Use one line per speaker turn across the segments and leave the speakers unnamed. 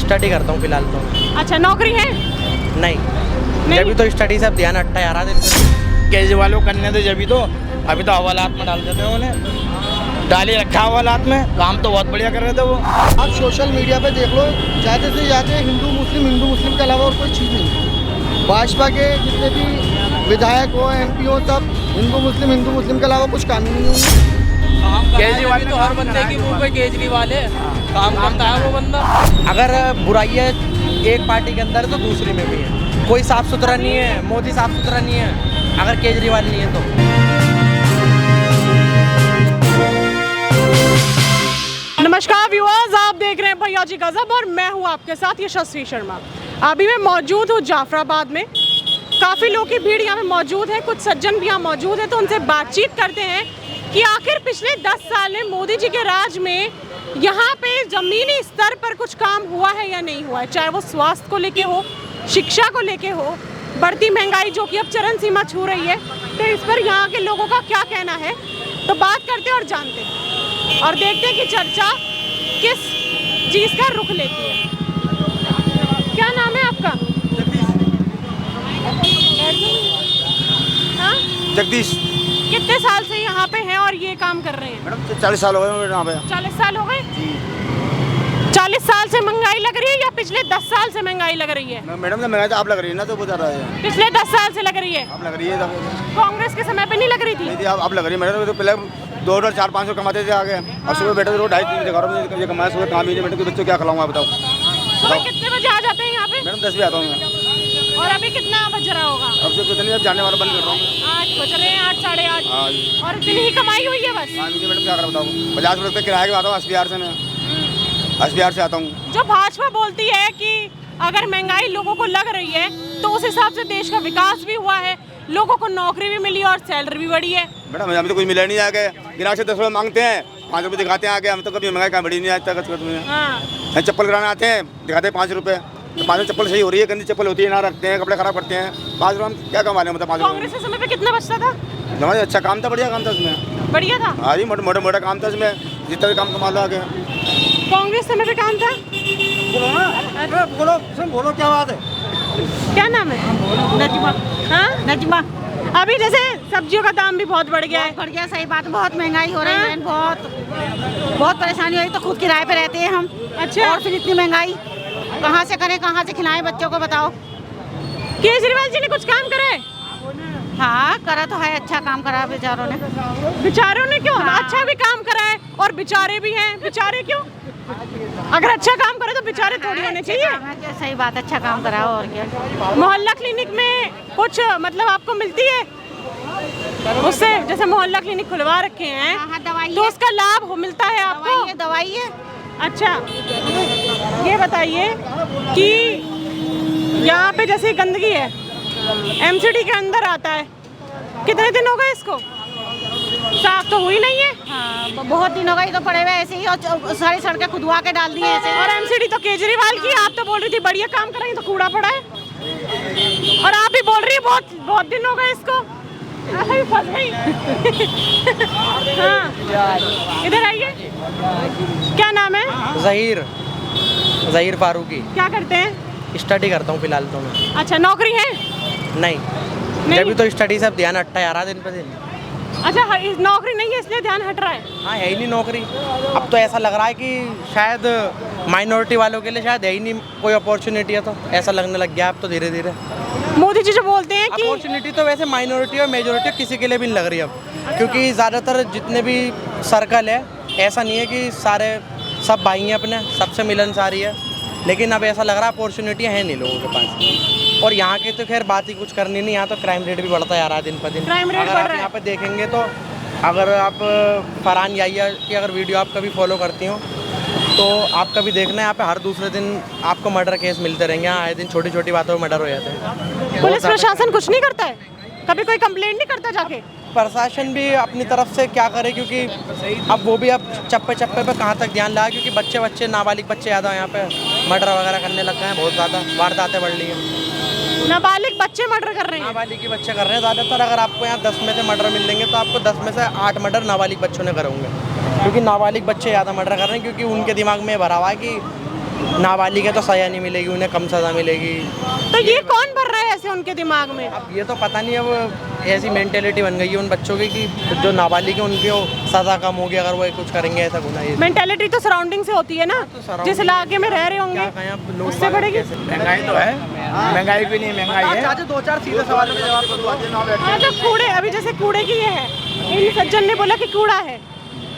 Study करता हूँ फिलहाल तो।
अच्छा, नौकरी है?
नहीं, जब तो स्टडी से अब ध्यान हटता है 11 दिन से।
केजरीवाल को करने दे जब तो अभी तो हवालात में डाल देते हैं उन्हें, डाल ही रखा हवालात में। काम तो बहुत बढ़िया कर रहे थे वो।
आप सोशल मीडिया पे देख लो, ज़्यादा से ज़्यादा हिंदू मुस्लिम के अलावा और कोई चीज़ नहीं। भाजपा के जितने भी विधायक हो, MP हो, सब हिंदू मुस्लिम के अलावा कुछ काम ही नहीं होंगे।
केजरीवाल तो हर बंदे की मुंह पे केजरीवाल है, काम करता है वो बंदा।
अगर बुराई है एक पार्टी के अंदर तो दूसरी में भी है। कोई साफ सुथरा नहीं है, मोदी साफ सुथरा नहीं है अगर केजरीवाल नहीं है तो।
नमस्कार व्यूअर्स, आप देख रहे हैं भैया जी गजब और मैं हूं आपके साथ यशस्वी शर्मा। अभी मैं मौजूद हूं जाफराबाद में। काफ़ी लोगों की भीड़ यहाँ पे मौजूद है, कुछ सज्जन भी यहाँ मौजूद है, तो उनसे बातचीत करते हैं कि आखिर पिछले 10 साल में मोदी जी के राज में यहाँ पे ज़मीनी स्तर पर कुछ काम हुआ है या नहीं हुआ है, चाहे वो स्वास्थ्य को लेके हो, शिक्षा को लेके हो, बढ़ती महंगाई जो कि अब चरम सीमा छू रही है। तो इस पर यहाँ के लोगों का क्या कहना है, तो बात करते हैं और जानते हैं और देखते हैं कि चर्चा किस चीज़ का रुख लेती है। क्या नाम है आपका? हाँ?
जगदीश।
कितने साल से यहाँ पे हैं और ये काम कर रहे हैं?
मैडम 40 साल हो गए यहाँ पे।
40 साल हो गए? 40 साल से महंगाई लग रही है या पिछले 10 साल से महंगाई लग रही है?
मैडम ने महंगाई तो आप लग रही है ना, तो वो ज़्यादा है।
पिछले 10 साल से लग रही है?
आप लग रही है।
कांग्रेस के समय पे नहीं लग रही थी?
नहीं थी, आप लग रही है मैडम। तो पहले 2 डॉलर 400-500 कमाते थे आगे, और सुबह बैठे थे 2-2.5-3 बजे ये कमाया, सुबह काम ही नहीं। मैडम के बच्चों क्या खिलाऊंगा आप बताओ?
सुबह कितने बजे आ जाते हैं यहाँ पे?
मैडम 10 बजे आता हूँ मैं।
और अभी कितना बज रहा होगा?
अब जब पता नहीं, अब जाने वाला बंद कर रहा हूँ।
8 बज रहे हैं, 8 साढ़े 8।
हाँ जी।
और इतनी ही कमाई हुई है बस?
हाँ जी मैडम, क्या कर बताऊँ? 50 रुपये किराए के आता हूँ, SBR से मैं, SBR से आता हूँ।
जो भाजपा बोलती है कि अगर महंगाई लोगों को लग रही है तो उस हिसाब से देश का विकास भी हुआ है, लोगों को नौकरी भी मिली और सैलरी भी बढ़ी है।
मैडम हमें तो कुछ मिला नहीं आगे। गिराक से 10 रुपये मांगते हैं, 5 रुपये दिखाते हैं आगे। हम तो कभी महंगाई कहाँ बढ़ी नहीं आज तक।
हाँ।
चप्पल कराने आते हैं, दिखाते हैं 5 रुपये। तो 5 चप्पल सही हो रही है, गंदी चप्पल होती है ना, रखते हैं, कपड़े खराब करते हैं। 5 रुपये हम क्या कमा रहे हैं? मतलब 5
कांग्रेस के समय पे कितना बचता था?
हमारे अच्छा काम था, बढ़िया काम था उसमें।
बढ़िया था?
हाँ जी, मोटा काम था उसमें, जितना भी काम कमा लो आगे।
कांग्रेस समय पे काम था?
बोलो क्या बात है?
क्या नाम है?
नजमा।
हाँ?
नजमा।
अभी जैसे सब्जियों का दाम भी बहुत बढ़ गया है।
बढ़ गया, सही बात। बहुत महंगाई हो रही है, बहुत परेशानी हो रही। तो खुद किराए पे रहते हैं हम।
अच्छा।
और फिर इतनी महंगाई कहाँ से करें, कहाँ से खिलाएं बच्चों को, बताओ।
केजरीवाल जी ने कुछ काम करा है?
हाँ, करा तो है, अच्छा काम करा बेचारों ने।
बेचारों ने क्यों?
हाँ।
अच्छा भी काम करा है और बेचारे भी हैं। बेचारे क्यों? अगर अच्छा काम करे तो बेचारे थोड़ी होने चाहिए।
क्या सही बात, अच्छा काम करा और क्या।
मोहल्ला क्लिनिक में कुछ मतलब आपको मिलती है उससे? जैसे मोहल्ला क्लिनिक खुलवा रखे हैं,
हाँ, दवाई
तो
है।
उसका लाभ मिलता है आपको?
दवाई है।
अच्छा, ये बताइए कि यहाँ पे जैसे गंदगी है, MCD के अंदर आता है, कितने दिन हो गए इसको? साफ तो हुई नहीं है।
हाँ, बहुत दिन हो गए तो पड़े हुए ऐसे ही, और सारी सड़कें खुदवा के डाल दी है ऐसे।
और MCD तो केजरीवाल की, आप तो बोल रही थी बढ़िया काम करेंगे, तो कूड़ा पड़ा है। और आप भी बोल रही है बहुत दिन हो गए इसको। अरे फंस गई। हाँ, इधर आइए। क्या नाम है?
ज़हीर फारूकी।
क्या करते हैं?
स्टडी करता हूँ फिलहाल तो मैं।
अच्छा, नौकरी है?
नहीं, जब तो स्टडी से अब ध्यान हटता है 11 दिन पे दिन।
अच्छा, नौकरी नहीं है इसलिए ध्यान हट रहा है?
हाँ, है ही नहीं नौकरी। अब तो ऐसा लग रहा है कि शायद माइनॉरिटी वालों के लिए शायद है ही नहीं कोई अपॉर्चुनिटी है, तो ऐसा लगने लग गया अब तो धीरे धीरे।
मोदी जी जो बोलते हैं कि
अपॉर्चुनिटी तो वैसे माइनॉरिटी और मेजोरिटी किसी के लिए भी नहीं लग रही अब, क्योंकि ज़्यादातर जितने भी सर्कल है, ऐसा नहीं है कि सारे सब भाई हैं अपने, सबसे मिलनसारी है, लेकिन अब ऐसा लग रहा है अपॉर्चुनिटियाँ हैं नहीं लोगों के पास। और यहाँ की तो खैर बात ही कुछ करनी नहीं, यहाँ तो क्राइम रेट भी बढ़ता जा रहा है दिन पर दिन।
क्राइम रेट
अगर
बढ़
आप
रहा है।
यहाँ पे देखेंगे तो, अगर आप फरहान याहिया की अगर वीडियो आप कभी फॉलो करती हो तो आप कभी देखना है, यहाँ पे हर दूसरे दिन आपको मर्डर केस मिलते रहेंगे। यहाँ आए दिन छोटी छोटी बातों में मर्डर हो जाते हैं।
पुलिस प्रशासन कुछ नहीं करता है? कभी कोई कंप्लेंट नहीं करता जाके?
प्रशासन भी अपनी तरफ से क्या करे, क्योंकि अब वो भी अब चप्पे चप्पे पे कहाँ तक ध्यान लगा, क्योंकि बच्चे नाबालिग बच्चे ज़्यादा यहाँ पे मर्डर वगैरह करने लग गए हैं, बहुत ज़्यादा वारदातें बढ़ रही हैं।
नाबालिग बच्चे मर्डर कर रहे हैं?
नाबालिग के बच्चे कर रहे हैं ज़्यादातर। अगर आपको यहाँ 10 में से मर्डर मिल लेंगे तो आपको 10 में से 8 मर्डर नाबालिग बच्चों ने करे होंगे, क्योंकि नाबालिग बच्चे ज़्यादा मर्डर कर रहे हैं, क्योंकि उनके दिमाग में भरा हुआ है कि नाबालिग है तो सज़ा नहीं मिलेगी, उन्हें कम सज़ा मिलेगी।
तो ये कौन भर रहा है ऐसे उनके दिमाग में?
अब ये तो पता नहीं, अब ऐसी मेंटेलिटी बन गई है उन बच्चों की कि जो नाबालिग है उनकी सज़ा कम होगी अगर वो कुछ करेंगे ऐसा गुनाह। ये
मेंटेलिटी तो सराउंडिंग से होती है ना, जिस इलाके में रह रहे होंगे उससे बढ़ेगी।
महंगाई तो है, महंगाई भी नहीं, महंगाई है।
2-4 सीधे सवालों के जवाब।
हाँ, जो कूड़े, अभी जैसे कूड़े की ये है, इन सज्जन ने बोला कि कूड़ा है,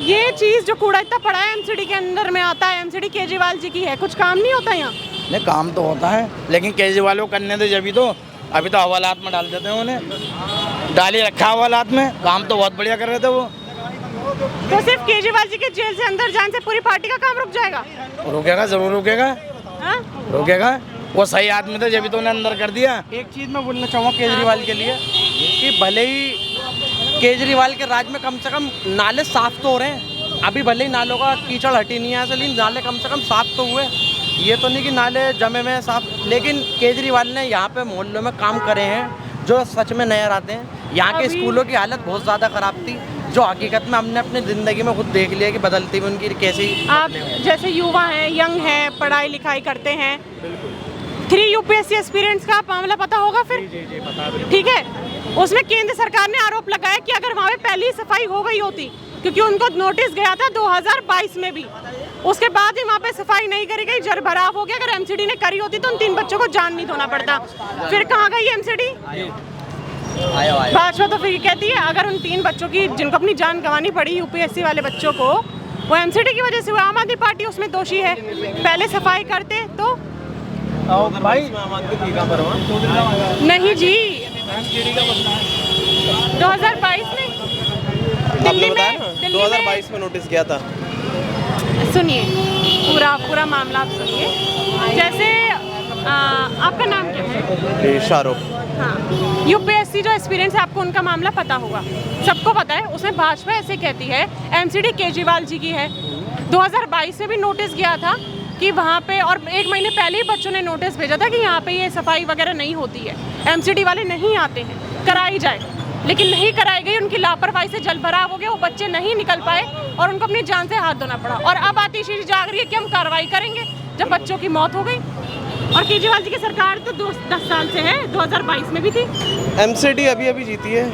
ये चीज़ जो कूड़ा इतना पड़ा है एमसीडी के अंदर में आता है, एमसीडी केजरीवाल जी की है, कुछ काम नहीं होता यहाँ?
नहीं, काम तो होता है, लेकिन केजरीवाल को करने दे जब तो, अभी तो हवालात में डाल देते हैं उन्हें, डाल ही रखा हवालात में, काम तो बहुत बढ़िया कर रहे थे वो।
तो सिर्फ केजरीवाल जी के जेल से अंदर जाने से पूरी पार्टी का काम रुक जाएगा?
रुकेगा, जरूर रुकेगा।
हाँ?
रुकेगा, वो सही आदमी थे जब तो उन्हें अंदर कर दिया।
एक चीज़ मैं बोलना चाहूँगा केजरीवाल के लिए कि भले ही केजरीवाल के राज में कम से कम नाले साफ तो हो रहे हैं, अभी भले ही नालों का कीचड़ हटी नहीं है ऐसे, लेकिन नाले कम से कम साफ तो हुए। ये तो नहीं कि नाले जमे में साफ, लेकिन केजरीवाल ने यहाँ पे मोहल्लों में काम करे हैं जो सच में नजर आते हैं। यहाँ के स्कूलों की हालत बहुत ज़्यादा ख़राब थी, जो हकीकत में हमने अपनी ज़िंदगी में खुद देख लिया कि बदलती हुई उनकी कैसी।
आप जैसे युवा हैं, यंग हैं, पढ़ाई लिखाई करते हैं, 3 यूपीएससी एक्सपीरियंस का मामला पता होगा फिर?
जी पता है।
ठीक है, उसमें केंद्र सरकार ने आरोप लगाया कि अगर वहाँ पे पहली सफाई हो गई होती, क्योंकि उनको नोटिस गया था 2022 में भी, उसके बाद ही वहाँ पे सफाई नहीं करी गई, जल भराव हो गया। अगर एमसीडी ने करी होती तो उन 3 बच्चों को जान नहीं धोना पड़ता। फिर कहाँ गई एमसीडी? भाजपा तो फिर कहती है अगर उन 3 बच्चों की, जिनको अपनी जान गंवानी पड़ी यूपीएससी वाले बच्चों को, वो एमसीडी की वजह से हुआ, आम आदमी पार्टी उसमें दोषी है। पहले सफाई करते तो
भाई
नहीं जी, 2022 में दिल्ली में
2022 में नोटिस किया था।
सुनिए पूरा मामला आप सुनिए। जैसे आपका नाम क्या है?
शाहरुख।
हाँ, यूपीएससी जो एक्सपीरियंस है आपको उनका मामला पता होगा, सबको पता है। उसमें भाजपा ऐसे कहती है एमसीडी केजरीवाल जी की है। 2022 में भी नोटिस गया था कि वहाँ पे, और 1 महीने पहले ही बच्चों ने नोटिस भेजा था कि यहाँ पे ये सफाई वगैरह नहीं होती है, एमसीडी वाले नहीं आते हैं, कराई जाए, लेकिन नहीं कराई गई। उनकी लापरवाही से जल भराव हो गया, वो बच्चे नहीं निकल पाए और उनको अपनी जान से हाथ धोना पड़ा। और अब आतिशी जाग रही है कि हम कार्रवाई करेंगे जब बच्चों की मौत हो गई। और केजरीवाल जी की सरकार तो 10 साल से है, 2022 में भी थी।
एमसीडी अभी जीती है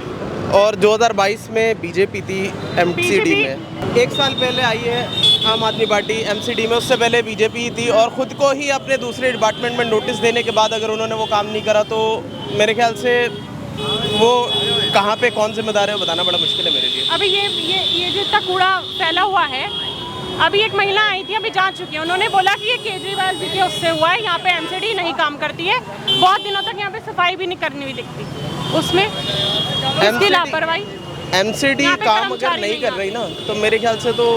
और 2022 में बीजेपी थी एमसीडी में। 1 साल पहले आई है आम आदमी पार्टी एमसीडी में, उससे पहले बीजेपी थी। और ख़ुद को ही अपने दूसरे डिपार्टमेंट में नोटिस देने के बाद अगर उन्होंने वो काम नहीं करा तो मेरे ख्याल से वो कहाँ पे कौन जिम्मेदार है वो बताना बड़ा मुश्किल है मेरे लिए।
अभी ये जो इतना कूड़ा फैला हुआ है, अभी एक महिला आई थी, अभी जा चुकी है, उन्होंने बोला कि ये केजरीवाल जी के उससे हुआ है, यहाँ पे एमसीडी नहीं काम करती है, बहुत दिनों तक यहाँ पे सफाई भी नहीं करनी हुई दिखती, उसमें उसकी लापरवाही।
एमसीडी काम अगर नहीं कर रही ना तो मेरे ख्याल से तो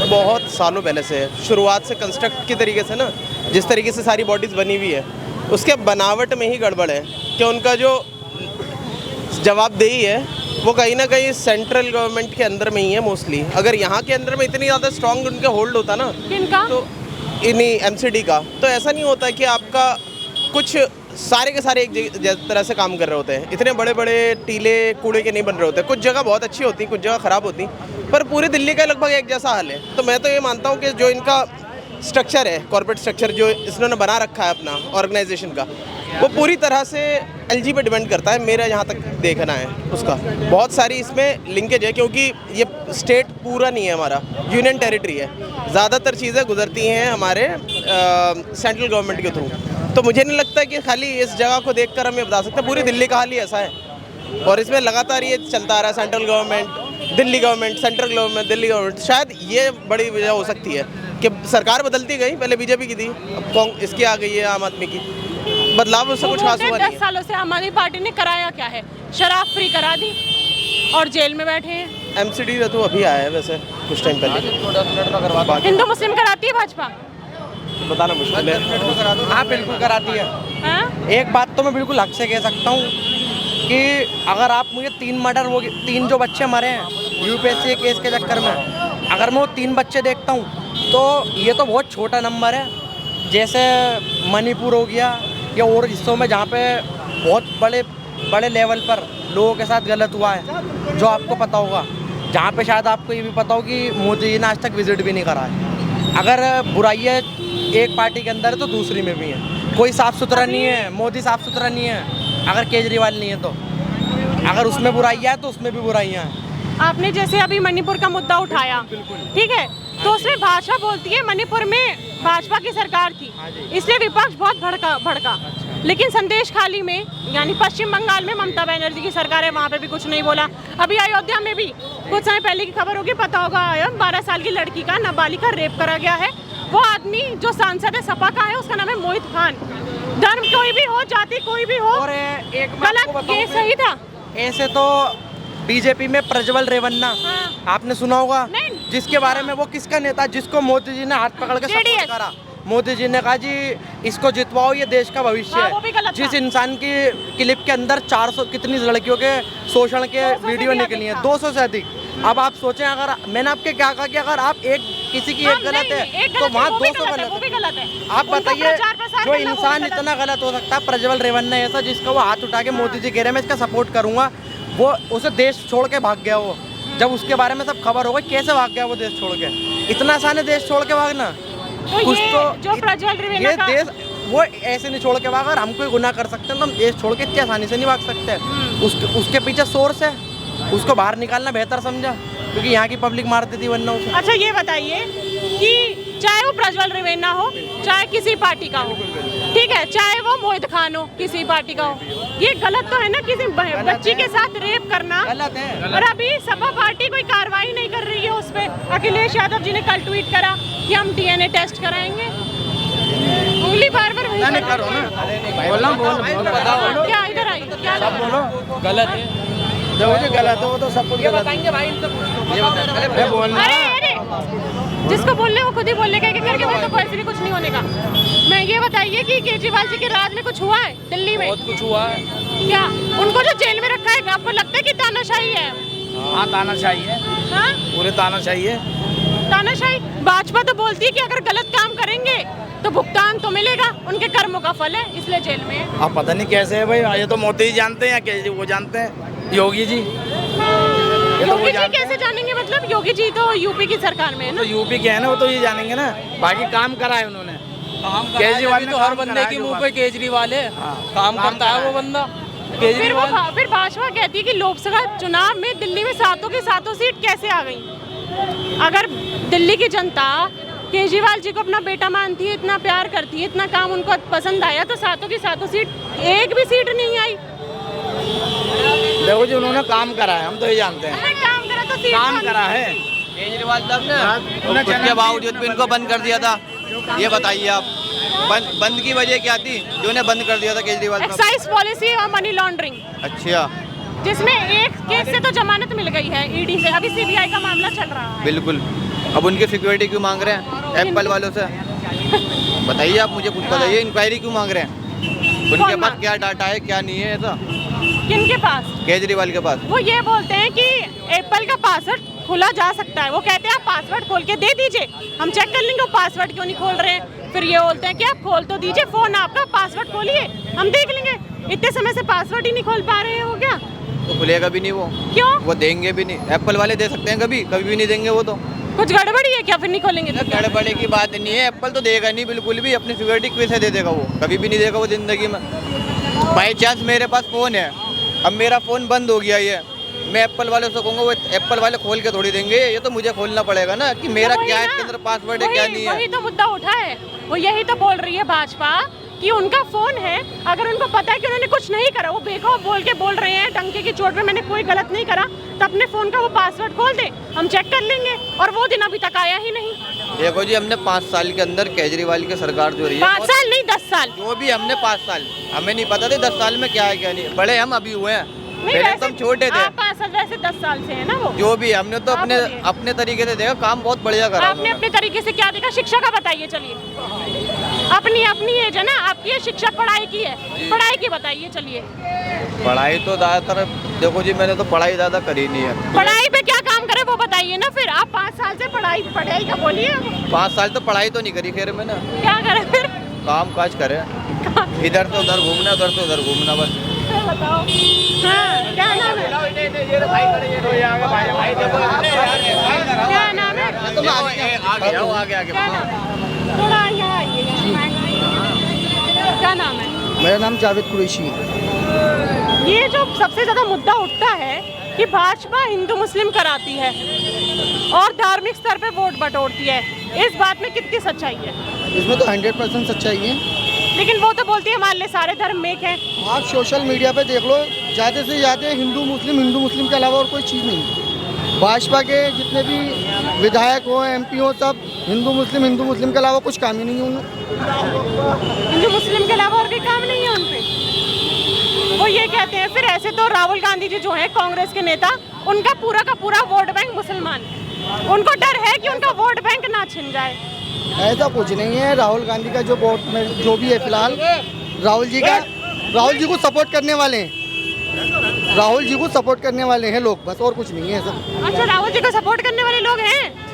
बहुत सालों पहले से है, शुरुआत से कंस्ट्रक्ट की तरीके से ना, जिस तरीके से सारी बॉडीज़ बनी हुई है उसके बनावट में ही गड़बड़ है कि उनका जो जवाबदेही है वो कहीं ना कहीं सेंट्रल गवर्नमेंट के अंदर में ही है मोस्टली। अगर यहाँ के अंदर में इतनी ज़्यादा स्ट्रॉन्ग उनके होल्ड होता ना, तो इन्हीं एमसीडी का, तो ऐसा नहीं होता कि आपका कुछ सारे के सारे एक तरह से काम कर रहे होते हैं। इतने बड़े बड़े टीले कूड़े के नहीं बन रहे होते, कुछ जगह बहुत अच्छी होती, कुछ जगह ख़राब होती, पर पूरी दिल्ली का लगभग एक जैसा हाल है। तो मैं तो ये मानता हूँ कि जो इनका स्ट्रक्चर है, कॉर्पोरेट स्ट्रक्चर जो इन्होंने बना रखा है अपना ऑर्गेनाइजेशन का, वो पूरी तरह से एलजी पे डिपेंड करता है, मेरा यहाँ तक देखना है उसका। बहुत सारी इसमें लिंकेज है क्योंकि ये स्टेट पूरा नहीं है, हमारा यूनियन टेरिटरी है, ज़्यादातर चीज़ें गुजरती हैं हमारे सेंट्रल गवर्नमेंट के थ्रू। तो मुझे नहीं लगता कि खाली इस जगह को देखकर हम ये बता सकते, पूरी दिल्ली का हाल ही ऐसा है और इसमें लगातार ये चलता आ रहा है, central government Delhi government, central government Delhi government. शायद ये बड़ी वजह हो सकती है कि सरकार बदलती गई, पहले बीजेपी की थी, अब इसकी आ गई है आम आदमी की, बदलाव उससे कुछ खास हुआ नहीं।
10 सालों से आम आदमी पार्टी ने कराया क्या है? शराब फ्री करा दी और जेल में बैठे हैं।
एमसीडी तो अभी आया है वैसे कुछ टाइम पहले।
हिंदू मुस्लिम कराती है भाजपा?
बताना मुश्किल है।
हाँ बिल्कुल कराती है।
हाँ?
एक बात तो मैं बिल्कुल हक से कह सकता हूँ कि अगर आप मुझे 3 मर्डर वो 3 जो बच्चे मरे हैं यूपीएससी केस के चक्कर में, अगर मैं वो 3 बच्चे देखता हूँ तो ये तो बहुत छोटा नंबर है। जैसे मणिपुर हो गया या और हिस्सों में जहाँ पे बहुत बड़े लेवल पर लोगों के साथ गलत हुआ है, जो आपको पता होगा, जहाँ पे शायद आपको ये भी पता हो कि मोदी जी ने आज तक विजिट भी नहीं करा है। अगर बुराइयाँ एक पार्टी के अंदर है तो दूसरी में भी है। कोई साफ सुथरा नहीं है, मोदी साफ सुथरा नहीं है अगर केजरीवाल नहीं है तो। अगर उसमें बुराइयाँ है तो उसमें भी बुराइयाँ हैं।
आपने जैसे अभी मणिपुर का मुद्दा उठाया, ठीक है, तो उसमें भाजपा बोलती है मणिपुर में भाजपा की सरकार थी, इसलिए विपक्ष बहुत भड़का। लेकिन संदेश खाली में यानी पश्चिम बंगाल में ममता बनर्जी की सरकार है, वहाँ पे भी कुछ नहीं बोला। अभी अयोध्या में भी कुछ समय पहले की खबर होगी, पता होगा, 12 साल की लड़की का नाबालिग का रेप करा गया है। वो आदमी जो सांसद है सपा का है, उसका नाम है मोहित खान। धर्म कोई भी हो, जाति कोई भी हो,
और एक बात
गलत,
आपको बताऊं
ये सही था।
ऐसे तो बीजेपी में प्रज्वल रेवन्ना, आपने सुना होगा,
नहीं।
जिसके बारे में वो किसका नेता, जिसको मोदी जी ने हाथ पकड़ के सपोर्ट करा। मोदी जी ने कहा जी इसको जितवाओ, ये देश का भविष्य
हाँ, वो भी गलत
है। जिस
था।
इंसान की क्लिप के अंदर 400 कितनी लड़कियों के शोषण के
200 से
वीडियो
भी
निकली हैं,
अधिक था।
200 से अधिक। अब आप सोचें, अगर मैंने आपके क्या कहा कि अगर आप किसी की एक गलत है तो वहाँ 200 गलत है। आप बताइए जो इंसान इतना गलत हो सकता है, प्रज्वल रेवन्ना ऐसा जिसका वो हाथ उठा के मोदी जी कह रहे हैं मैं इसका सपोर्ट करूंगा, वो उसे देश छोड़ के भाग गया। वो जब उसके बारे में सब खबर हो गई, कैसे भाग गया वो देश छोड़ के? इतना आसान है देश छोड़ के भागना?
तो ये जो प्रज्वल रेवन्ना
ये
का
देश वो ऐसे नहीं छोड़ के भागा। अगर हम कोई गुनाह कर सकते हैं तो हम देश छोड़ के इतनी आसानी से नहीं भाग सकते। उसके पीछे सोर्स है, उसको बाहर निकालना बेहतर समझा, क्योंकि यहाँ की पब्लिक मारती थी वरना उसे।
अच्छा ये बताइए कि चाहे वो प्रज्वल रेवन्ना हो, चाहे किसी पार्टी का हो, ठीक है, चाहे वो मोहित खान हो, किसी पार्टी का हो, ये गलत तो है ना किसी बच्ची के साथ रेप करना?
गलत है।
और अभी सपा पार्टी कोई कार्रवाई नहीं कर रही है उस पे। अखिलेश यादव जी ने कल ट्वीट करा कि हम डीएनए टेस्ट कराएंगे। उंगली बार बार वही
करो ना, बोलो
क्या इधर आई, क्या
बोलो।
गलत है।
देखो जी गलत है वो तो सब कुछ गलत है।
बताएंगे भाई, इनसे
अरे बोलना।
अरे जिसको बोलने वो खुद ही बोलने का करके भाई, तो वैसे भी कुछ नहीं होने का। मैं ये बताइए कि केजरीवाल जी के राज में कुछ हुआ है दिल्ली में?
बहुत कुछ हुआ है।
क्या उनको जो जेल में रखा है, आपको लगता है कि तानाशाही है?
हाँ तानाशाही है,
हाँ
पूरे तानाशाही है।
तानाशाही। भाजपा तो बोलती है कि अगर गलत काम करेंगे तो भुगतान तो मिलेगा, उनके कर्मों का फल है, इसलिए जेल में है।
अब पता नहीं कैसे है भाई, ये तो मोदी जी जानते हैं या केजरीवाल वो जानते हैं, योगी जी। ये तो वो
योगी जी
जानते
कैसे जानेंगे? मतलब योगी जी तो यूपी की सरकार में है
तो
ना।
यूपी के है ना, वो तो ये जानेंगे ना। बाकी काम करा है उन्होंने।
केजरीवाल तो हर बंदे के मुंह पे केजरीवाल है, काम करता है वो बंदा केजरीवाल।
फिर भाजपा कहती है कि लोकसभा चुनाव में दिल्ली में 7 की 7 सीट कैसे आ गई? अगर दिल्ली की जनता केजरीवाल जी को अपना बेटा मानती है, इतना प्यार करती है, इतना काम उनको पसंद आया, तो 7 की 7 सीट, एक भी सीट नहीं आई।
देखो जी उन्होंने काम करा है, हम तो ये जानते हैं।
अरे काम करा तो सीट
काम
मांगी।
करा है
केजरीवाल साहब ने उसके बावजूद भी इनको बंद कर दिया था। ये बताइए आप, बंद की वजह क्या थी जो उन्हें बंद कर दिया था केजरीवाल साहब?
एक्साइज पॉलिसी और मनी लॉन्ड्रिंग,
अच्छा,
जिसमें एक केस से तो जमानत मिल गई है ईडी से, अभी सीबीआई का मामला चल रहा है।
बिल्कुल। अब उनकी सिक्योरिटी क्यों मांग रहे हैं एप्पल वालों से? बताइए आप, मुझे कुछ बताइए, इंक्वायरी क्यों मांग रहे हैं? उनके पास क्या डाटा है क्या नहीं है ऐसा?
किनके पास?
केजरीवाल के पास।
वो ये बोलते हैं कि एप्पल का पासवर्ड खोला जा सकता है। वो कहते हैं आप पासवर्ड खोल के दे दीजिए, हम चेक कर लेंगे वो पासवर्ड क्यों नहीं खोल रहे हैं। फिर ये बोलते हैं कि आप खोल तो दीजिए फोन आपका, पासवर्ड खोलिए हम देख लेंगे। इतने समय से पासवर्ड ही नहीं खोल पा रहे हैं वो, क्या?
तो खुलेगा भी नहीं वो।
क्यों?
वो देंगे भी नहीं। एप्पल वाले दे सकते हैं, कभी कभी भी नहीं देंगे वो तो।
कुछ गड़बड़ी है क्या? फिर नहीं खोलेंगे तो क्या?
गड़बड़े की बात नहीं है, एप्पल तो देगा नहीं बिल्कुल भी। अपनी सिक्योरिटी कैसे दे देगा वो? कभी भी नहीं देगा वो जिंदगी में। बाई चांस मेरे पास फ़ोन है, अब मेरा फ़ोन बंद हो गया है, मैं एप्पल वाले से कहूँगा, वो एप्पल वाले खोल के थोड़ी देंगे। ये तो मुझे खोलना पड़ेगा ना कि मेरा क्या है, इसके अंदर पासवर्ड है क्या नहीं है।
वही तो मुद्दा उठा है। वो यही तो बोल रही है भाजपा कि उनका फोन है, अगर उनको पता है कि उन्होंने कुछ नहीं करा, वो बेखौफ बोल के बोल रहे हैं डंके की चोट पे मैंने कोई गलत नहीं करा, तो अपने फोन का वो पासवर्ड खोल दे, हम चेक कर लेंगे। और वो दिन अभी तक आया ही नहीं।
देखो जी, हमने 5 साल के अंदर केजरीवाल की सरकार जो रही है,
5 साल नहीं 10 साल,
जो भी हमने 5 साल, हमें नहीं पता था 10 साल में क्या है क्या नहीं। बड़े हम अभी हुए हैं,
नहीं
पहले
वैसे
तो हम छोटे थे।
5 साल वैसे 10 साल से है ना वो।
जो भी हमने तो
आप
अपने
बोलिए।
अपने तरीके से देखा, काम बहुत बढ़िया करा
आपने अपने तरीके से क्या देखा? शिक्षा का बताइए, चलिए। अपनी अपनी एज है ना आपकी, ये शिक्षा पढ़ाई की है, पढ़ाई की बताइए चलिए।
पढ़ाई तो ज़्यादातर, देखो जी मैंने तो पढ़ाई ज़्यादा करी नहीं है।
पढ़ाई पे क्या काम करे वो बताइए ना। फिर आप 5 साल से पढ़ाई का बोलिए।
5 साल तो पढ़ाई तो नहीं करी, खैर मैंने
क्या करे फिर?
काम काज करे, इधर से उधर घूमना, उधर से उधर घूमना, बस।
बताओ। हाँ, क्या नाम है? क्या नाम है?
आगे
क्या नाम है? थोड़ा यहाँ आइए। क्या नाम है?
मेरा नाम जावेद कुरैशी है।
ये जो सबसे ज़्यादा मुद्दा उठता है कि भाजपा हिंदू मुस्लिम कराती है और धार्मिक स्तर पे वोट बटोरती है, इस बात में कितनी सच्चाई है?
इसमें तो 100% सच्चाई है।
लेकिन वो तो बोलती है मान ले सारे धर्म एक हैं।
आप सोशल मीडिया पे देख लो, ज़्यादा से ज़्यादा हिंदू मुस्लिम के अलावा और कोई चीज़ नहीं है। भाजपा के जितने भी विधायक हो, MP हो, सब हिंदू मुस्लिम के अलावा कुछ काम ही नहीं है उन्हें।
हिंदू मुस्लिम के अलावा और कोई काम नहीं है उन पे। वो ये कहते हैं फिर ऐसे तो राहुल गांधी जी जो हैं कांग्रेस के नेता, उनका पूरा का पूरा वोट बैंक मुसलमान है। उनको डर है कि उनका वोट बैंक ना छिन जाए।
ऐसा कुछ नहीं है। राहुल गांधी का जो वोट में जो भी है फिलहाल, राहुल जी को सपोर्ट करने वाले हैं। राहुल जी को सपोर्ट करने वाले हैं लोग, बस और कुछ नहीं है सब।
अच्छा, राहुल जी को सपोर्ट करने वाले लोग हैं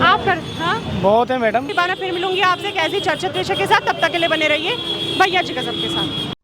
आप कर? हाँ
बहुत है मैडम।
फिर मिलूंगी आपसे एक ऐसी चर्चा के साथ, तब तक के लिए बने रहिए भैया जी कसम के साथ।